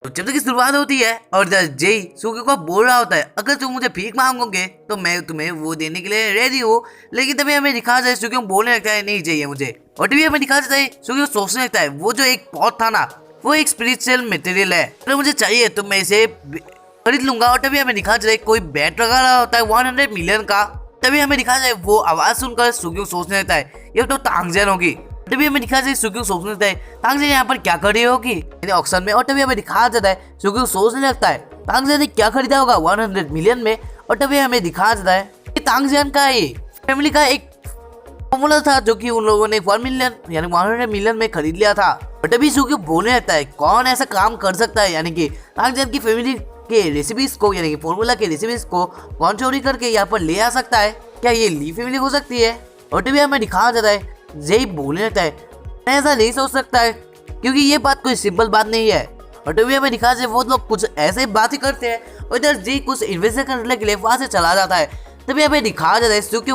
तो चैप्टर की शुरुआत होती है और जेई सुगी को बोल रहा होता है, अगर तुम मुझे भीख मांगोगे तो मैं तुम्हें वो देने के लिए रेडी हूँ। लेकिन तभी हमें दिखा जाए सुगी बोलने लगता है नहीं चाहिए मुझे। और तभी हमें दिखा जाता है सुगी सोचने लगता है वो जो एक पॉट था ना वो एक स्पिरिचुअल मटेरियल है, अगर मुझे चाहिए तो मैं इसे खरीद लूंगा। और तभी हमें दिखा जाए कोई बैट लगा रहा होता है 100 मिलियन का। तभी हमें दिखा जाए वो आवाज सुनकर सुगी सोचने लगता है ये तो तांगजेन होगी। तभी हमें दिखा जाए सुगी सोचने लगता है तांगजेन यहाँ पर क्या खड़ी होगी यानी ऑक्शन में। और तभी हमें दिखा जाता है सुगी सोचने लगता है तांगजेन ने क्या खरीदा होगा 100 मिलियन में। और तभी हमें दिखा जाता है कि तांगजेन का ये फैमिली का एक फॉर्मूला था जो कि उन लोगों ने 1 मिलियन यानी 100 मिलियन में खरीद लिया था। और तभी सुगी बोलने लगता है कौन ऐसा काम कर सकता है यानी कि तांगजेन की फैमिली के रेसिपीज को यानी कि फॉर्मूला के रेसिपीज को कौन चोरी करके यहाँ पर ले आ सकता है, क्या ये ली फैमिली हो सकती है। और तभी हमें दिखाया जाता है जेई बोलने लगता है मैं ऐसा नहीं सोच सकता है क्योंकि ये बात कोई सिंपल बात नहीं है। और तभी हमें दिखाया जाए वो लोग कुछ ऐसे बात ही करते हैं और इधर जेई कुछ इन्वेस्टिगेशन करने के लिए वहां से चला जाता है। तभी हमें दिखाया जाता है क्योंकि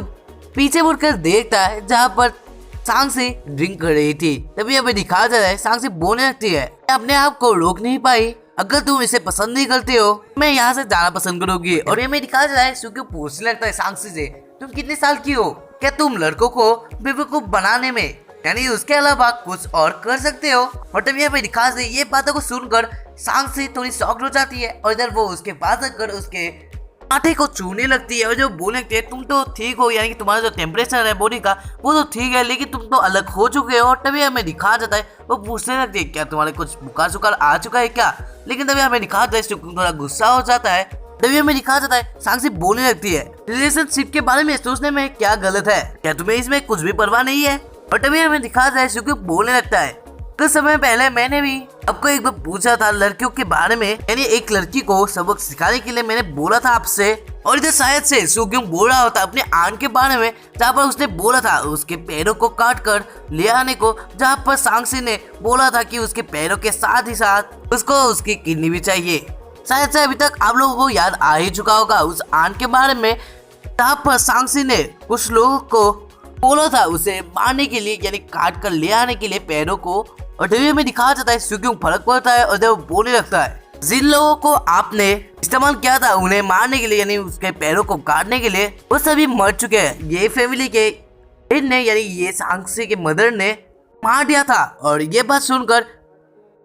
पीछे मुड़कर देखता है जहाँ पर सांगसी ड्रिंक कर रही थी। तभी हमें दिखाया जाता है सांगसी बोलने लगती है अपने आप को रोक नहीं पाई, अगर तुम इसे पसंद नहीं करते हो मैं यहाँ से जाना पसंद करूंगी। और ये मैं दिखाया जाता है क्योंकि पूछने लगता है सांगसी से तुम कितने साल की हो, क्या तुम लड़कों को बेवकूफ बनाने में यानी उसके अलावा कुछ और कर सकते हो। और तभी यहाँ पे दिखा से ये बातों को सुनकर सांगसी थोड़ी शॉक्ड हो जाती है और इधर वो उसके पास आकर उसके माथे को छूने लगती है और जो बोलने लगती है तुम तो ठीक हो यानी कि तुम्हारा जो टेम्परेचर है बॉडी का वो तो ठीक है लेकिन तुम तो अलग हो चुके हो। और तभी हमें दिखा जाता है वो पूछने लगती है क्या तुम्हारे कुछ बुखार सुखार आ चुका है क्या। लेकिन तभी हमें दिखा जाता है थोड़ा गुस्सा हो जाता है। तभी हमें दिखा जाता है सांगसी बोलने लगती है रिलेशनशिप के बारे में सोचने में क्या गलत है, क्या तुम्हें इसमें कुछ भी परवाह नहीं है। और तभी हमें दिखा जाता है क्योंकि बोलने लगता है कुछ समय पहले मैंने भी आपको एक बार पूछा था लड़कियों के बारे में यानी एक लड़की को सबक सिखाने के लिए मैंने बोला था आपसे। और इधर शायद से सुग्युम बोल रहा होता अपने आन के बारे में जहाँ पर उसने बोला था उसके पैरों को काट कर ले आने को, जहाँ पर सांगसी ने बोला था कि उसके पैरों के साथ ही साथ उसको उसकी किडनी भी चाहिए। शायद से अभी तक आप लोगों को याद आ ही चुका होगा उस आन के बारे में जहाँ पर सांगसी ने कुछ लोगों को बोला था उसे मारने के लिए यानी काट कर ले आने के लिए पैरों को। और टीवी में दिखाया जाता है सुग्युम फर्क पड़ता है और जब बोलने लगता है जिन लोगों को आपने इस्तेमाल किया था उन्हें मारने के लिए यानी उसके पैरों को काटने के लिए वो सभी मर चुके हैं। ये फैमिली के ने यानी ये सांगसी के मदर ने मार दिया था। और ये बात सुनकर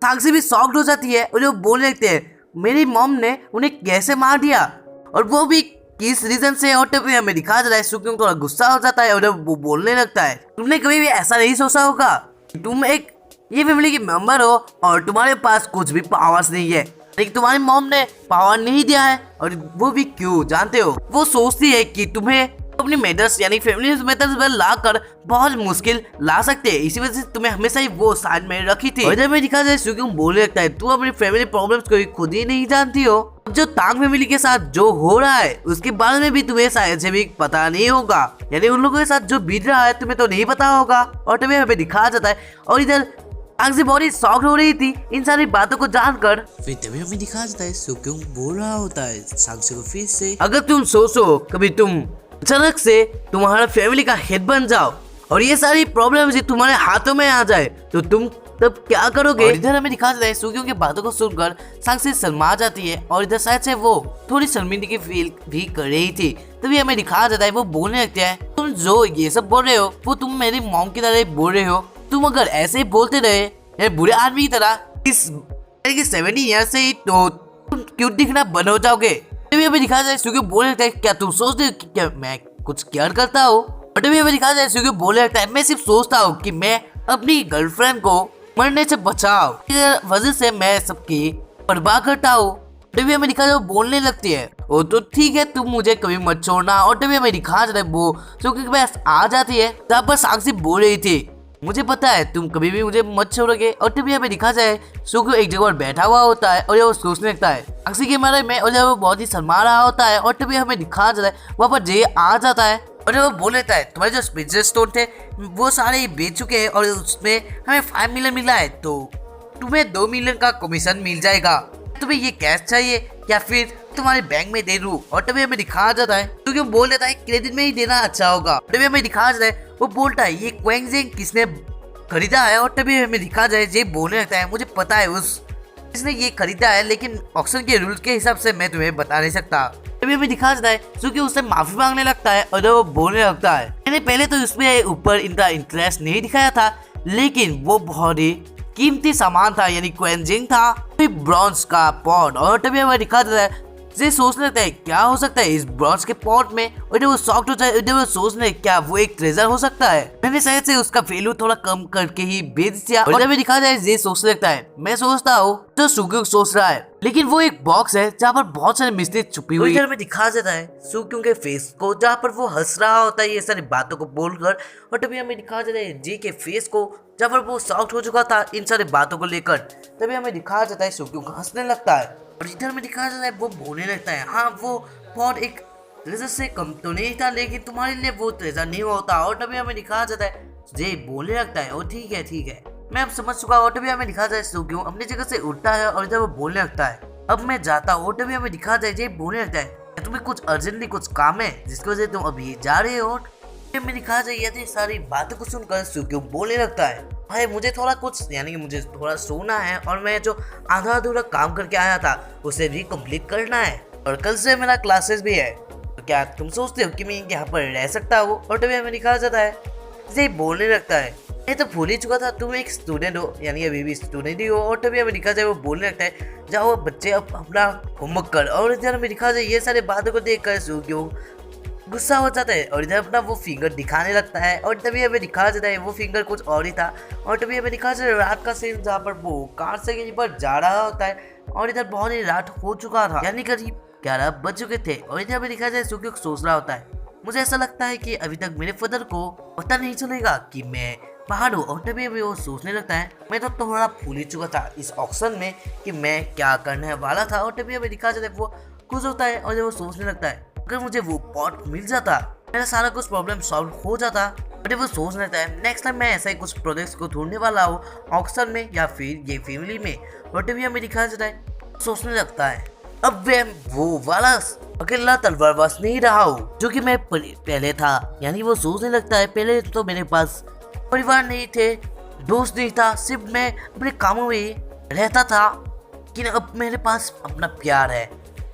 सांगसी भी शॉक्ड हो जाती है और वो बोलने लगते हैं मेरी मॉम ने उन्हें कैसे मार दिया और वो भी किस रीजन से। और तभी हमें दिखा जाता है सुग्युम थोड़ा गुस्सा हो जाता है और वो बोलने लगता है तुमने कभी भी ऐसा नहीं सोचा होगा तुम एक ये फैमिली के मेंबर हो और तुम्हारे पास कुछ भी पावर्स नहीं है, लेकिन तुम्हारी मॉम ने पावर नहीं दिया है। और वो भी क्यों जानते हो, वो सोचती है कि तुम्हें अपनी मेथड्स यानी फैमिली मेथड्स में ला कर बहुत मुश्किल ला सकते हैं, इसी वजह से तुम्हें हमेशा ही वो साइड में रखी थी। और इधर में दिखा जाए सुग्युम बोलने लगता है तू अपनी फैमिली प्रॉब्लम्स को खुद ही नहीं जानती हो, जो तांग फैमिली के साथ जो हो रहा है उसके बारे में भी तुम्हें शायद से भी पता नहीं होगा, यानी उन लोगों के साथ जो बीत रहा है तुम्हें तो नहीं पता होगा। और तुम्हें हमें दिखाया जाता है और इधर सांगसी बहुत शॉक्ड हो रही थी इन सारी बातों को जानकर। फिर तभी हमें दिखाया जाता है सुग्युम बोल रहा होता है सांगसी को फिर से अगर तुम सोचो कभी तुम अचानक से तुम्हारा फैमिली का हेड बन जाओ और ये सारी प्रॉब्लम तुम्हारे हाथों में आ जाए तो तुम तब क्या करोगे। और इधर हमें दिखा जाता है सुग्युम की बातों को सुनकर सांगसी शर्मा जाती है और इधर शायद से वो थोड़ी शर्मिंदगी फील भी कर रही थी। तभी हमें दिखाया जाता है वो बोलने लगते हैं तुम जो ये सब बोल रहे हो वो तुम मेरी मॉम की तरह बोल रहे हो, तुम अगर ऐसे ही बोलते रहे बुरे आदमी की तरह इस 70 ईयर से ही तो तुम क्यों दिखना बंद हो जाओगे। तभी हमें दिखाया जाए सुग्युम बोलने लगता है क्या तुम सोचते हो कि क्या मैं कुछ केयर करता हूँ। और तभी हमें दिखाया जाए सुग्युम बोलने लगता है मैं सिर्फ सोचता हूँ कि मैं अपनी गर्लफ्रेंड को मरने से बचाओ, इस वजह से मैं सबकी परवाह करता हूँ। तभी हमें दिखा जाए बोलने लगती है वो तो ठीक है तुम मुझे कभी मत छोड़ना। और तभी हमें दिखा जाता है वो सुग्युम के पास आ जाती है जहाँ पर सांगसी बोल रही थी मुझे पता है तुम कभी भी मुझे मत छोड़ोगे। और तभी हमें दिखा जाए सुग्युम एक जगह पर बैठा हुआ होता है और वो सोचने लगता है सांगसी के बारे में और वो बहुत ही शर्मा रहा होता है। और तभी हमें दिखा जाता है वहाँ पर जे आ जाता है और वो बोल लेता है तुम्हारे जो स्पेशल स्टोन थे वो सारे बेच चुके हैं और उसमें हमें 5 मिलियन मिला है तो तुम्हें 2 मिलियन का कमीशन मिल जाएगा, तुम्हें ये कैश चाहिए या फिर तुम्हारे बैंक में दे दूं। और तभी हमें दिखाया जाता है क्योंकि वो बोल देता है क्रेडिट में ही देना अच्छा होगा। तभी हमें दिखाया जाता है वो बोलता है ये क्वेंगजेंग किसने खरीदा है। और तभी हमें दिखा जाए जे बोलने लगता है मुझे पता है उस इसने ये खरीदा है, लेकिन ऑक्शन के रूल के हिसाब से मैं तुम्हें बता नहीं सकता। तभी हमें दिखा जाता है क्योंकि उससे माफी मांगने लगता है और वो बोलने लगता है। मैंने पहले तो उसमें ऊपर इनका इंटरेस्ट नहीं दिखाया था, लेकिन वो बहुत ही कीमती सामान था, यानी क्वेंजिंग था, ब्रॉन्ज का पॉट। और तभी हमें दिखा जाता है, ये सोचने लगता है क्या हो सकता है इस ब्रॉन्ज के पॉट में, और जब वो शॉक्ड होता है, जब वो सोचने क्या वो एक ट्रेजर हो सकता है। मैंने शायद से उसका वैल्यू थोड़ा कम करके ही बेच दिया। और जब दिखा जाए ये सोचने लगता है, मैं सोचता हूँ तो सुक्योंग सोच रहा है, लेकिन वो एक बॉक्स है जहाँ पर बहुत सारी मिस्त्री छुपी हुई है। में दिखा जाता है सुक्योंग के फेस को, जहाँ पर वो हंस रहा होता है ये सारी बातों को बोलकर। और तभी हमें दिखा जाता है जी के फेस को, जहाँ पर वो शॉक्ड हो चुका था इन सारी बातों को लेकर। तभी हमें दिखा जाता है सुक्योंग हंसने लगता है, और इधर में दिखा जाता है वो बोलने लगता है, हाँ वो पॉट एक ट्रेजर से कम तो नहीं था, लेकिन तुम्हारे लिए वो ट्रेजर नहीं होता। और तभी हमें दिखा जाता है जे बोलने लगता है, ओ ठीक है मैं अब समझ चुका। और तभी हमें दिखा जाता है सुक्योंग अपनी जगह से उठता है और इधर वो बोलने लगता है, अब मैं जाता हूँ। और तभी हमें दिखा जाता है जे बोलने लगता है, तुम्हें कुछ अर्जेंटली कुछ काम है जिसकी वजह से तुम अभी जा रहे हो। में दिखा जाए ये सारी बातों को सुनकर सुक्योंग बोलने लगता है, भाई मुझे थोड़ा कुछ यानी कि मुझे थोड़ा सोना है, और मैं जो आधा अधूरा काम करके आया था उसे भी कंप्लीट करना है, और कल से मेरा क्लासेस भी है। तो क्या तुम सोचते हो कि मैं यहाँ पर रह सकता हूँ? और तभी हमें दिखा जाता है ये बोलने लगता है, मैं तो भूल ही चुका था तुम एक स्टूडेंट हो, यानी अभी भी स्टूडेंट ही हो। और तभी हमें दिखा जाए वो बोलने लगता है, जाओ बच्चे अब अपना होमवर्क कर। और इधर हमें दिखा जाए ये सारी बातों को देख कर सुक्योंग गुस्सा हो जाता है और इधर अपना वो फिंगर दिखाने लगता है। और तभी हमें दिखा जाता है वो फिंगर कुछ और ही था। और तभी हमें दिखा जाता है रात का सीन, जहाँ पर वो कार से कहीं पर जा रहा होता है, और इधर बहुत ही रात हो चुका था, यानी करीब 11 बज चुके थे। और इधर हमें दिखा जाए सुक्योंग सोच रहा होता है, मुझे ऐसा लगता है कि अभी तक मेरे फादर को पता नहीं चलेगा कि मैं बाहर हूँ। और तभी अभी वो सोचने लगता है, मैं तो थोड़ा भूल ही चुका था इस ऑक्शन में कि मैं क्या करने वाला था। और तभी हमें दिखा जाता है वो खुश होता है, और जब वो सोचने लगता है, अगर मुझे वो पॉट मिल जाता मेरा सारा कुछ प्रॉब्लम सॉल्व हो जाता। और वो सोच लेता है नेक्स्ट टाइम मैं ऐसा ही कुछ प्रोजेक्ट्स को ढूंढने वाला हूँ ऑक्शन में या फिर ये फैमिली में। और तभी हमें दिखा जाता है सोचने लगता है, अब मैं वो वाला अकेला तलवारबाज नहीं रहा हूँ जो कि मैं पहले था। यानी वो सोचने लगता है, पहले तो मेरे पास परिवार नहीं थे, दोस्त नहीं था, सिर्फ मैं अपने कामों में रहता था, कि अब मेरे पास अपना प्यार है।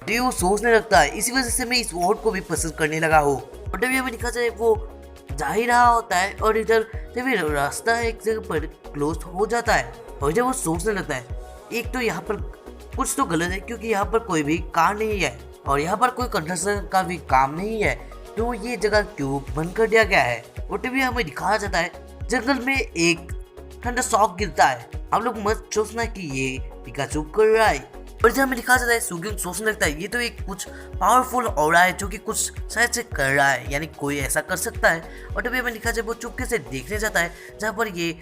तो वो सोचने लगता है, इसी वजह से मैं इस वर्ड को भी पसंद करने लगा हूँ। और तभी हमें दिखा जाए वो जा ही रहा होता है, और इधर तभी रास्ता एक जगह पर क्लोज हो जाता है। और जब वो सोचने लगता है, एक तो यहाँ पर कुछ तो गलत है, क्योंकि यहाँ पर कोई भी कार नहीं है और यहाँ पर कोई कंस्ट्रक्शन का भी काम नहीं है, तो ये जगह क्यों बंद कर दिया गया है। और तभी हमें दिखाया जाता है जंगल में एक ठंडा शॉक गिरता है। आप लोग मत सोचना कि ये पिकाचू कर रहा है। और जब हमें दिखा जाता है सुक्योंग सोचने लगता है, ये तो एक कुछ पावरफुल ऑरा है जो कि कुछ शायद से कर रहा है, यानी कोई ऐसा कर सकता है। और तभी हमें दिखा जाए वो चुपके से देखने जाता है जहाँ पर ये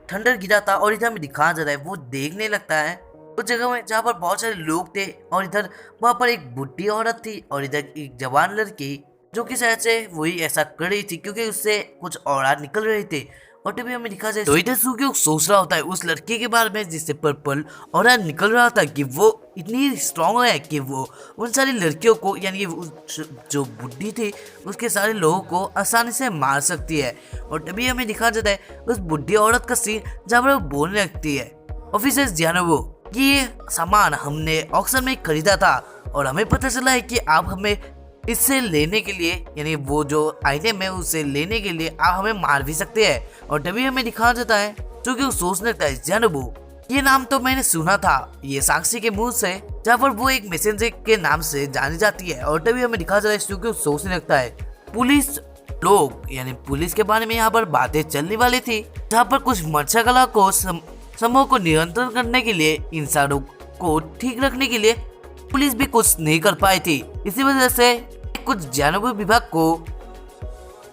थंडर गिरा था। और इधर हमें दिखाया जाता है वो देखने लगता है उस जगह में जहाँ पर बहुत सारे लोग थे, और इधर वहाँ पर एक बुढ़ी औरत थी और इधर एक जवान लड़की जो कि शायद से वही ऐसा कर रही थी, क्योंकि उससे कुछ औरा निकल रहे थे। और तभी हमें दिखा जाए तो इधर सुक्योंग सोच रहा होता है उस लड़की के बारे में जिससे पर्पल औरा निकल रहा था, कि वो इतनी स्ट्रांग है कि वो उन सारी लड़कियों को, यानी जो बुढ़ी थी उसके सारे लोगों को आसानी से मार सकती है। और तभी हमें दिखा जाता है उस बुढ़ी औरत का सीन जहाँ पर वो बोलने लगती है, ऑफिसर्स जानवो कि ये सामान हमने ऑक्शन में खरीदा था और हमें पता चला है कि आप हमें इससे लेने के लिए, यानी वो जो आइटम है उसे लेने के लिए आप हमें मार भी सकते हैं। और तभी हमें दिखा जाता है क्योंकि वो सोचने लगता है, जानबू ये नाम तो मैंने सुना था ये साक्षी के मुंह से, जहाँ पर वो एक मैसेंजर के नाम से जानी जाती है। और तभी हमें दिखा जाता है क्योंकि वो सोचने लगता है पुलिस लोग, यानी पुलिस के बारे में यहाँ पर बातें चलने वाली थी, जहाँ पर कुछ मर्चा कला को समूह को नियंत्रण करने के लिए, इंसानों को ठीक रखने के लिए पुलिस भी कुछ नहीं कर पाई थी। इसी वजह से कुछ जानवर विभाग को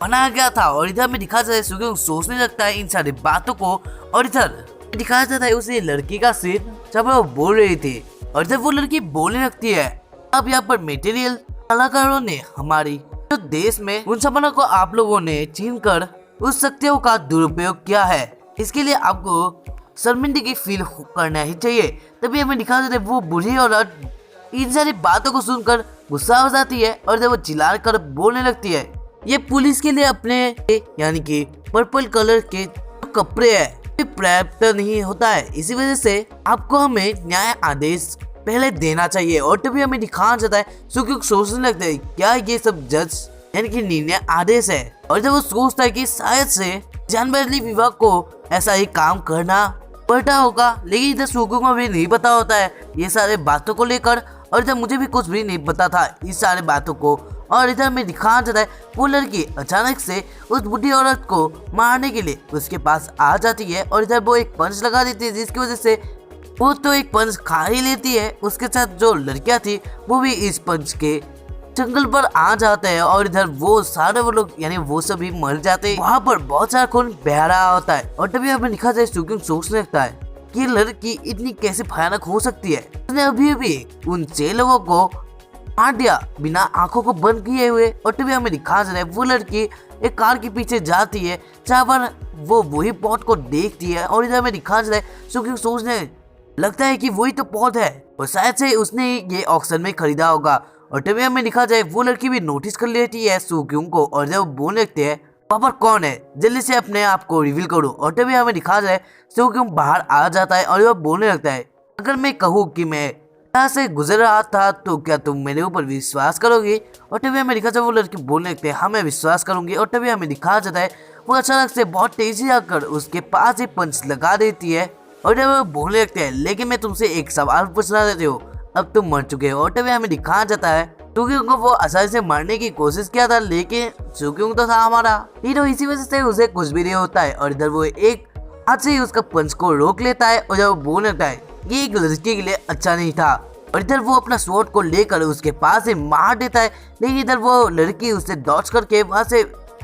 बनाया गया था। और इधर में दिखा जाता है सुक्योंग सोचने लगता है इन सारी बातों को। और इधर दिखाया जाता है उसे लड़की का सीन जब वो बोल रही थी, और जब वो लड़की बोलने लगती है, अब यहाँ पर मटेरियल कलाकारों ने हमारी जो देश में उन सामानों को आप लोगों ने छीन कर उस शक्तियों का दुरुपयोग किया है, इसके लिए आपको शर्मिंदगी फील करना ही चाहिए। तभी हमें दिखा जाता है वो बूढ़ी औरत इन सारी बातों को सुनकर गुस्सा हो जाती है, और जब वो चिल्ला कर बोलने लगती है, ये पुलिस के लिए अपने यानी कि पर्पल कलर के कपड़े है, पर्याप्त नहीं होता है। इसी वजह से आपको हमें न्याय आदेश पहले देना चाहिए। और तभी हमें दिखाना चाहता है सुक्योंग सोचने लगता है क्या ये सब जज यानी कि निर्णय आदेश है। और जब वो सोचता है कि शायद से जानबूझ विभाग को ऐसा ही काम करना पड़ता होगा, लेकिन इधर सुक्योंग को भी नहीं पता होता है ये सारे बातों को लेकर। और इधर मुझे भी कुछ भी नहीं पता था इस सारे बातों को। और इधर में दिखाना चाहता है वो लड़की अचानक से उस बुढ़ी औरत को मारने के लिए उसके पास आ जाती है। और इधर वो एक पंच लगा देती है जिसकी वजह से वो तो एक पंच खा ही लेती है। उसके साथ जो लड़कियां थी वो भी इस पंच के जंगल पर आ जाते हैं। और इधर वो सारे वो लोग यानी वो सभी मर जाते हैं। वहाँ पर बहुत सारा खून बह रहा होता है। और तभी हमें लिखा जाए सुक्योंग सोचने लगता है कि ये लड़की इतनी कैसे भयानक हो सकती है। उसने अभी उन 6 लोगों को मार दिया बिना आंखों को बंद किए हुए। और तभी हमें दिखा जाए वो लड़की एक कार के पीछे जाती है जहाँ पर वो वही पॉट को देखती है। और इधर हमें दिखा जाए सुक्योंग सोचने लगता है कि वही तो पॉट है और शायद से उसने ये ऑक्शन में खरीदा होगा। और तभी हमें दिखा जाए वो लड़की भी नोटिस कर लेती है सुक्योंग को। और जब बोलने लगते हैं वहाँ पर कौन है, जल्दी से अपने आप को रिवील करो। और तभी हमें दिखा जाए सुक्योंग बाहर आ जाता है और वह बोलने लगता है अगर मैं कहूँ कि मैं यहाँ से गुजर रहा था तो क्या तुम मेरे ऊपर विश्वास करोगे। और तभी हमें दिखा जाए वो लड़की बोलने लगते हैं हाँ मैं विश्वास करूंगी। और तभी हमें दिखा जाता है वो अचानक से बहुत तेजी आकर उसके पास ही पंच लगा देती है। और जब वो बोलने लगते हैं लेकिन मैं तुमसे एक सवाल पूछना देती हूँ, अब तुम मर चुके हो। और तभी हमें दिखाया जाता है सुक्योंग को वो आसानी से मारने की कोशिश किया था लेकिन सुक्योंग तो था हमारा हीरो, इसी वजह से उसे कुछ भी नहीं होता है। और इधर वो एक हाथ से ही उसका पंच को रोक लेता है। और जब वो बोलने लगता है ये एक लड़की के लिए अच्छा नहीं था। और इधर वो अपना स्वॉर्ड को लेकर उसके पास से मार देता है लेकिन इधर वो लड़की उसे डॉच करके वहां से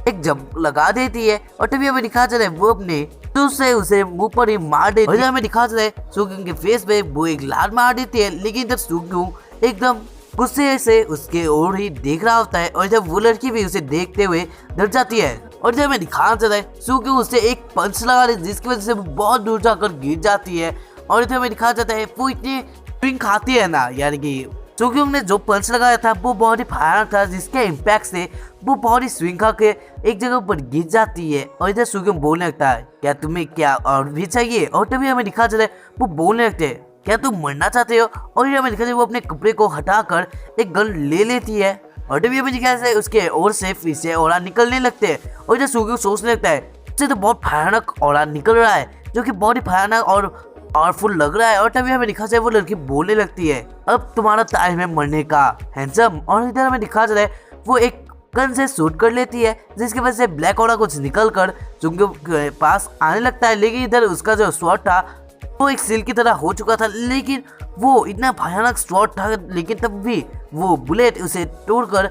एक जंप लगा देती है। और तभी हमें दिखा जाता है वो अपने से उसे मुंह पर ही मार देती है। और इधर हमें दिखा जाता है सुक्योंग के फेस पे वो एक लात मार देती है लेकिन इधर सुक्योंग एकदम गुस्से से उसके ओर ही देख रहा होता है। और इधर वो लड़की भी उसे देखते हुए डर जाती है। और इधर हमें दिखाना चाहता है सुक्योंग उसे एक पंच लगा दे जिसकी वजह से वो बहुत दूर जाकर गिर जाती है। और इधर हमें दिखाया जाता है वो इतनी स्विंग खाती है ना, यानी कि सुक्योंग ने जो पंच लगाया था वो बहुत ही भयानक था जिसके इम्पैक्ट से वो बहुत ही स्विंग खा के एक जगह पर गिर जाती है। और इधर सुक्योंग बोलने लगता है क्या तुम्हें क्या और भी चाहिए। और तभी हमें दिखा जाता है वो बोलने लगते हैं क्या तुम मरना चाहते हो। और इधर हमें दिखा जाता है वो अपने कपड़े को हटाकर एक गन ले लेती है। और तभी हमें दिखा जाता है उसके ओर से फिर से ऑरा निकलने लगते हैं। और इधर सुक्योंग सोचने लगता है इससे तो बहुत भयानक ऑरा निकल रहा है जो कि बहुत ही भयानक और पावरफुल लग रहा है। और तभी हमें दिखा जाए वो लड़की बोलने लगती है अब तुम्हारा टाइम है मरने का हैंडसम। और इधर हमें दिखा जाए वो एक गन से शूट कर लेती है जिसकी वजह से ब्लैक ऑरा कुछ निकल कर सुक्योंग के पास आने लगता है। लेकिन इधर उसका जो स्वॉर्ड था वो एक सील की तरह हो चुका था लेकिन वो इतना भयानक स्वॉर्ड था लेकिन तब भी वो बुलेट उसे तोड़कर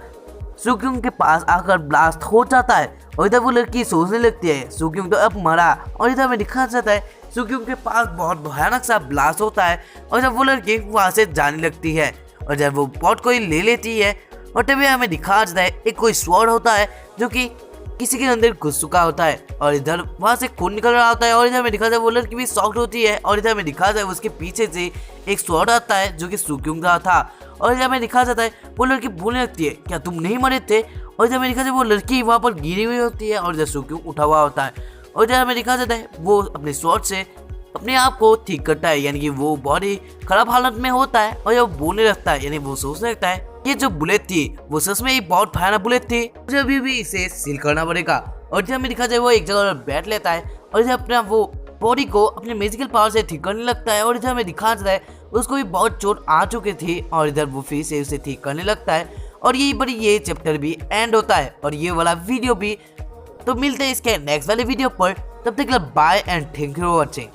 सुक्योंग के पास आकर ब्लास्ट हो जाता है। और इधर वो लड़की सोचने लगती है सुक्योंग तो अब मरा। और इधर हमें दिखा जाता है सुक्योंग के पास बहुत भयानक सा ब्लास्ट होता है। और जब वो लड़की वहां से जाने लगती है और जब वो पॉट को ही ले लेती है। और तभी हमें दिखा जाता है एक कोई स्वॉर्ड होता है जो कि किसी के अंदर घुस चुका होता है और इधर वहां से खून निकल रहा होता है। और इधर हमें दिखा जाए वो लड़की भी शॉक्ड होती है। और इधर हमें दिखा जाए उसके पीछे से एक स्वॉर्ड आता है जो कि सुक्योंग का था। और इधर हमें दिखा जाता है वो लड़की बोलने लगती है क्या तुम नहीं मरे थे। और इधर हमें दिखा जाए वो लड़की वहां पर गिरी हुई होती है और इधर सुक्योंग उठा हुआ होता है। और इधर हमें दिखा जाता है वो अपने स्वॉर्ड से अपने आप को ठीक करता है, यानी कि वो बहुत ही खराब हालत में होता है। और जब बोलने लगता है यानी वो सोचने लगता है ये जो बुलेट थी वो सच में ही बहुत भयानक बुलेट थी, मुझे अभी भी इसे सील करना पड़ेगा। और जब हमें दिखा जाए वो एक जगह पर बैठ लेता है और जब अपना वो बॉडी को अपने मैजिकल पावर से ठीक करने लगता है। और इधर हमें दिखा जाता है उसको भी बहुत चोट आ चुकी थी और इधर वो फिर से उसे ठीक करने लगता है। और यही पर ये चैप्टर भी एंड होता है और ये वाला वीडियो भी। तो मिलते हैं इसके नेक्स्ट वाले वीडियो पर, तब तक के लिए bye and thank you for watching.